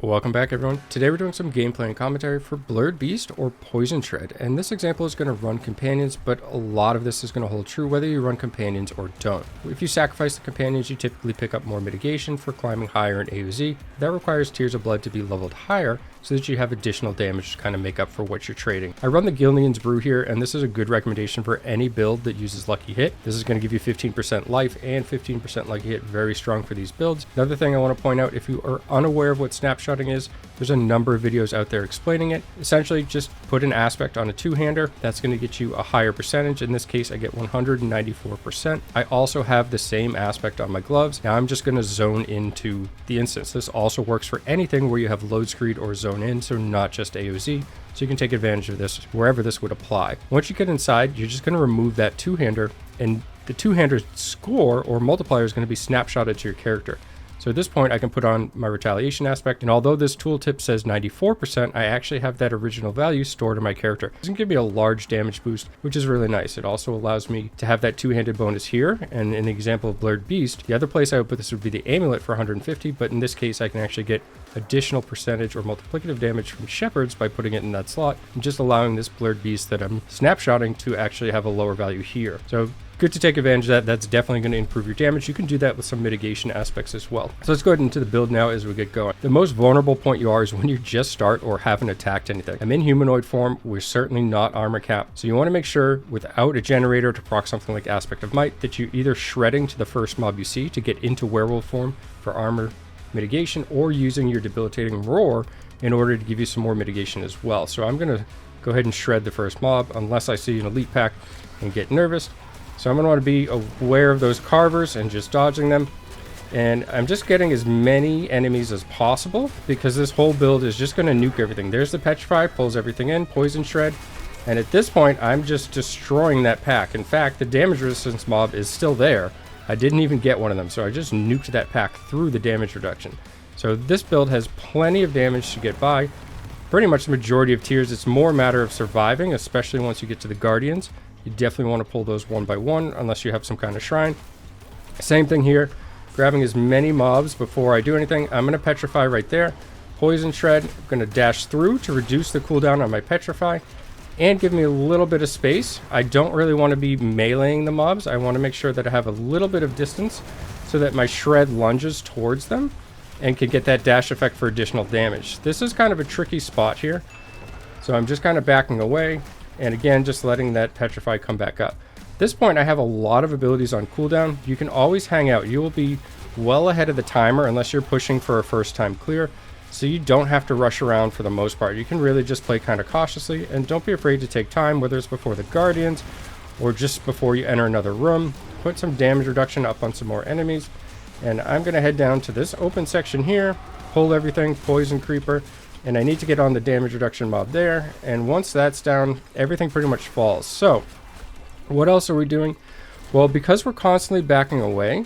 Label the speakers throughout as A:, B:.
A: Welcome back, everyone. Today we're doing some gameplay and commentary for Blurred Beast or Poison Shred, and this example is going to run companions, but a lot of this is going to hold true whether you run companions or don't. If you sacrifice the companions, you typically pick up more mitigation for climbing higher in AoZ. That requires Tears of Blood to be leveled higher so that you have additional damage to kind of make up for what you're trading. I run the Gilnean's Brew here, and this is a good recommendation for any build that uses Lucky Hit. This is going to give you 15% life and 15% Lucky Hit, very strong for these builds. Another thing I want to point out, if you are unaware of what Snapshotting is, there's a number of videos out there explaining it. Essentially, just put an aspect on a two-hander. That's going to get you a higher percentage. In this case, I get 194%. I also have the same aspect on my gloves. Now I'm just going to zone into the instance. This also works for anything where you have load screed or zone in, so not just AoZ. So you can take advantage of this wherever this would apply. Once you get inside, you're just going to remove that two-hander, and the two-hander score or multiplier is going to be snapshotted to your character. So at this point, I can put on my retaliation aspect, and although this tooltip says 94%, I actually have that original value stored in my character. This can give me a large damage boost, which is really nice. It also allows me to have that two-handed bonus here, and in the example of Blurred Beast, the other place I would put this would be the amulet for 150, but in this case, I can actually get additional percentage or multiplicative damage from shepherds by putting it in that slot, and just allowing this Blurred Beast that I'm snapshotting to actually have a lower value here. So good to take advantage of that. That's definitely going to improve your damage. You can do that with some mitigation aspects as well. So let's go ahead into the build now as we get going. The most vulnerable point you are is when you just start or haven't attacked anything. I'm in humanoid form. We're certainly not armor cap. So you want to make sure without a generator to proc something like Aspect of Might that you're either shredding to the first mob you see to get into werewolf form for armor mitigation, or using your debilitating roar in order to give you some more mitigation as well. So I'm going to go ahead and shred the first mob unless I see an elite pack and get nervous. So I'm going to want to be aware of those carvers and just dodging them. And I'm just getting as many enemies as possible because this whole build is just going to nuke everything. There's the Petrify, pulls everything in, Poison Shred. And at this point, I'm just destroying that pack. In fact, the damage resistance mob is still there. I didn't even get one of them, so I just nuked that pack through the damage reduction. So this build has plenty of damage to get by. Pretty much the majority of tiers, it's more a matter of surviving, especially once you get to the Guardians. You definitely want to pull those one by one unless you have some kind of shrine. Same thing here, grabbing as many mobs before I do anything. I'm going to Petrify right there. Poison Shred, I'm going to dash through to reduce the cooldown on my Petrify and give me a little bit of space. I don't really want to be meleeing the mobs. I want to make sure that I have a little bit of distance so that my Shred lunges towards them and can get that dash effect for additional damage. This is kind of a tricky spot here. So I'm just kind of backing away. And again, just letting that Petrify come back up. At this point, I have a lot of abilities on cooldown. You can always hang out. You will be well ahead of the timer unless you're pushing for a first time clear. So you don't have to rush around for the most part. You can really just play kind of cautiously, and don't be afraid to take time, whether it's before the Guardians or just before you enter another room. Put some damage reduction up on some more enemies. And I'm going to head down to this open section here, pull everything, Poison Creeper. And I need to get on the damage reduction mob there. And once that's down, everything pretty much falls. So, what else are we doing? Well, because we're constantly backing away,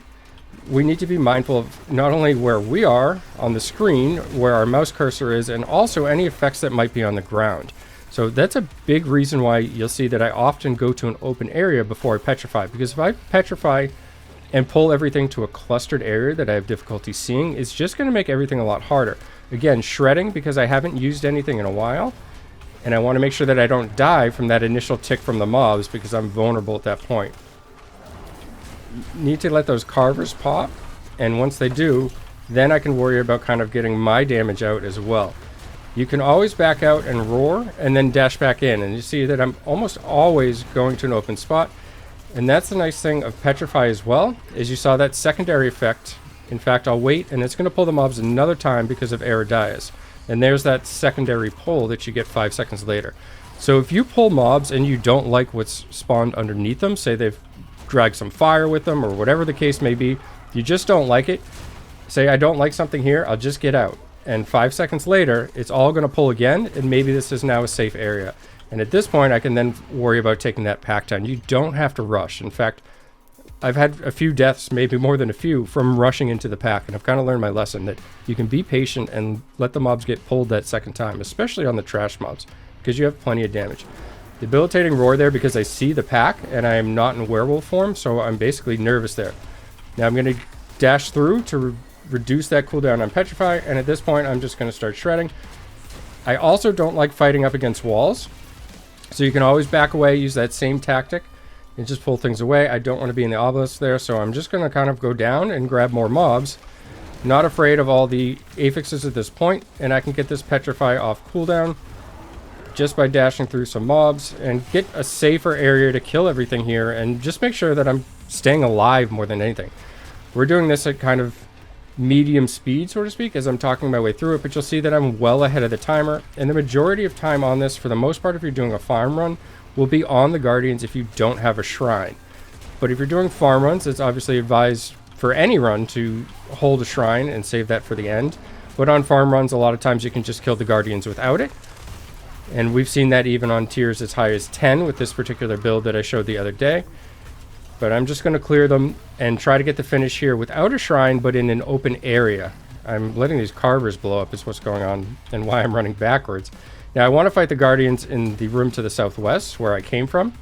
A: we need to be mindful of not only where we are on the screen, where our mouse cursor is, and also any effects that might be on the ground. So that's a big reason why you'll see that I often go to an open area before I Petrify. Because if I Petrify and pull everything to a clustered area that I have difficulty seeing, it's just going to make everything a lot harder. Again, shredding because I haven't used anything in a while, and I want to make sure that I don't die from that initial tick from the mobs because I'm vulnerable at that point. Need to let those carvers pop, and once they do, then I can worry about kind of getting my damage out as well. You can always back out and roar and then dash back in, and you see that I'm almost always going to an open spot. And that's the nice thing of Petrify as well, is you saw that secondary effect. In fact, I'll wait, and it's going to pull the mobs another time because of Erodias. And there's that secondary pull that you get 5 seconds later. So if you pull mobs and you don't like what's spawned underneath them, say they've dragged some fire with them or whatever the case may be, you just don't like it, say I don't like something here, I'll just get out. And 5 seconds later, it's all going to pull again, and maybe this is now a safe area. And at this point, I can then worry about taking that pack down. You don't have to rush. In fact, I've had a few deaths, maybe more than a few, from rushing into the pack, and I've kind of learned my lesson that you can be patient and let the mobs get pulled that second time, especially on the trash mobs, because you have plenty of damage. Debilitating roar there because I see the pack, and I am not in werewolf form, so I'm basically nervous there. Now I'm going to dash through to reduce that cooldown on Petrify, and at this point I'm just going to start shredding. I also don't like fighting up against walls, so you can always back away, use that same tactic, and just pull things away. I don't want to be in the obelisk there, so I'm just going to kind of go down and grab more mobs. Not afraid of all the affixes at this point, and I can get this Petrify off cooldown just by dashing through some mobs and get a safer area to kill everything here, and just make sure that I'm staying alive more than anything. We're doing this at kind of medium speed, so to speak, as I'm talking my way through it, but you'll see that I'm well ahead of the timer, and the majority of time on this, for the most part, if you're doing a farm run, will be on the Guardians if you don't have a shrine. But if you're doing farm runs, it's obviously advised for any run to hold a shrine and save that for the end. But on farm runs, a lot of times you can just kill the Guardians without it. And we've seen that even on tiers as high as 10 with this particular build that I showed the other day. But I'm just going to clear them and try to get the finish here without a shrine, but in an open area. I'm letting these carvers blow up is what's going on, and why I'm running backwards. Now I want to fight the Guardians in the room to the southwest where I came from.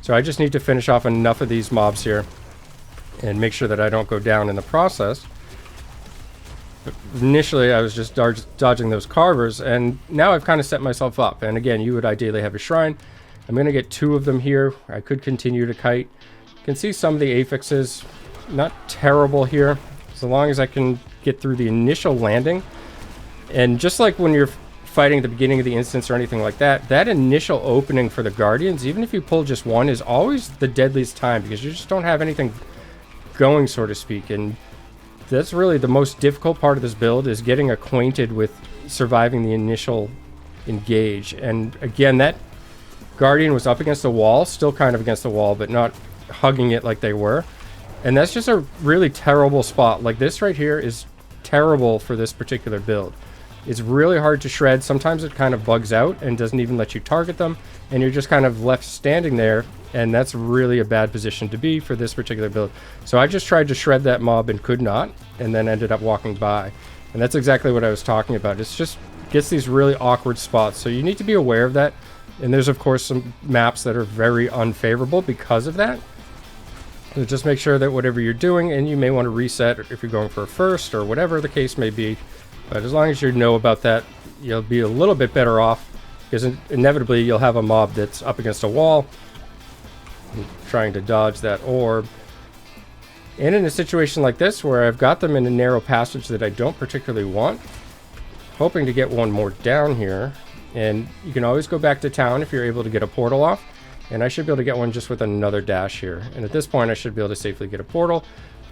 A: So I just need to finish off enough of these mobs here and make sure that I don't go down in the process. But initially I was just dodging those carvers, and now I've kind of set myself up. And again, you would ideally have a shrine. I'm going to get 2 of them here. I could continue to kite. You can see some of the affixes, not terrible here, so long as I can get through the initial landing. And just like when you're fighting at the beginning of the instance or anything like that, that initial opening for the Guardians, even if you pull just one, is always the deadliest time, because you just don't have anything going, so to speak. And that's really the most difficult part of this build, is getting acquainted with surviving the initial engage. And again, that Guardian was up against the wall, still kind of against the wall, but not hugging it like they were. And that's just a really terrible spot. Like, this right here is terrible for this particular build. It's really hard to shred. Sometimes it kind of bugs out and doesn't even let you target them, and you're just kind of left standing there, and that's really a bad position to be for this particular build. So I just tried to shred that mob and could not, and then ended up walking by. And that's exactly what I was talking about. It's just gets these really awkward spots, so you need to be aware of that. And there's of course some maps that are very unfavorable because of that. So just make sure that whatever you're doing, and you may want to reset if you're going for a first or whatever the case may be, but as long as you know about that, you'll be a little bit better off, because inevitably you'll have a mob that's up against a wall trying to dodge that orb. And in a situation like this, where I've got them in a narrow passage that I don't particularly want, hoping to get one more down here, and you can always go back to town if you're able to get a portal off, and I should be able to get one just with another dash here. And at this point I should be able to safely get a portal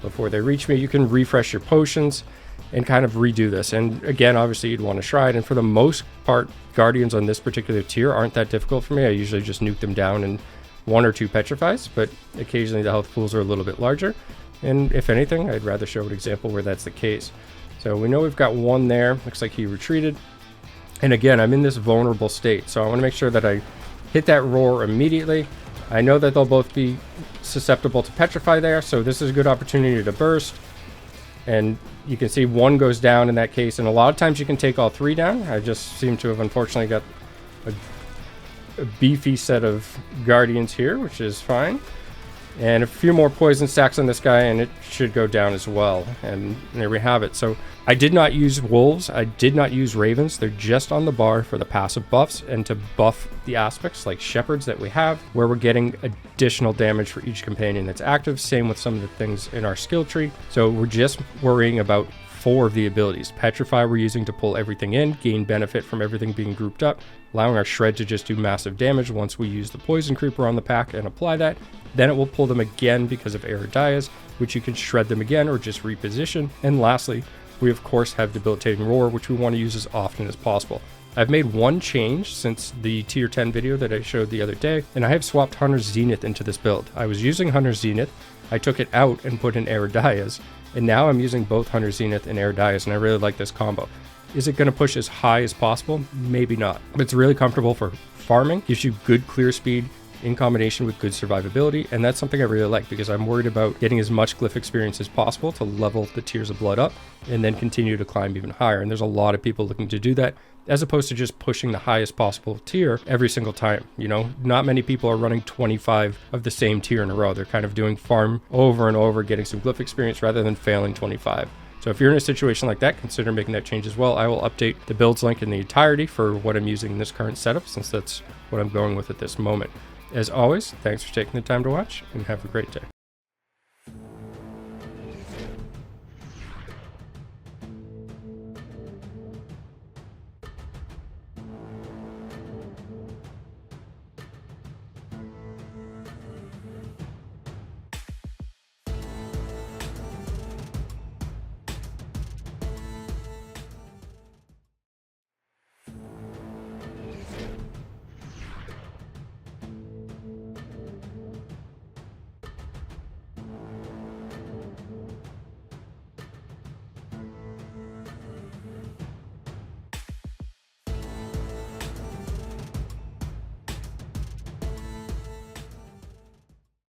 A: before they reach me. You can refresh your potions and kind of redo this. And again, obviously you'd want to shrine, and for the most part Guardians on this particular tier aren't that difficult for me. I usually just nuke them down in 1 or 2 petrifies, but occasionally the health pools are a little bit larger, and if anything, I'd rather show an example where that's the case. So we know we've got one there. Looks like he retreated, and again, I'm in this vulnerable state, so I want to make sure that I hit that roar immediately. I know that they'll both be susceptible to petrify there, so this is a good opportunity to burst. And you can see one goes down in that case, and a lot of times you can take all 3 down. I just seem to have unfortunately got a beefy set of Guardians here, which is fine. And a few more poison stacks on this guy, and it should go down as well. And there we have it. So I did not use wolves. I did not use ravens. They're just on the bar for the passive buffs and to buff the aspects like shepherds that we have, where we're getting additional damage for each companion that's active. Same with some of the things in our skill tree. So we're just worrying about 4 of the abilities. Petrify we're using to pull everything in, gain benefit from everything being grouped up, allowing our shred to just do massive damage once we use the poison creeper on the pack and apply that. Then it will pull them again because of Eredias, which you can shred them again or just reposition. And lastly, we of course have Debilitating Roar, which we want to use as often as possible. I've made one change since the tier 10 video that I showed the other day, and I have swapped Hunter's Zenith into this build. I was using Hunter's Zenith, I took it out and put in Eredias, and now I'm using both Hunter's Zenith and Eredias, and I really like this combo. Is it going to push as high as possible? Maybe not. But it's really comfortable for farming, gives you good clear speed in combination with good survivability, and that's something I really like, because I'm worried about getting as much glyph experience as possible to level the tiers of blood up and then continue to climb even higher. And there's a lot of people looking to do that, as opposed to just pushing the highest possible tier every single time. You know, not many people are running 25 of the same tier in a row. They're kind of doing farm over and over, getting some glyph experience rather than failing 25. So if you're in a situation like that, consider making that change as well. I will update the builds link in the entirety for what I'm using in this current setup, since that's what I'm going with at this moment. As always, thanks for taking the time to watch, and have a great day.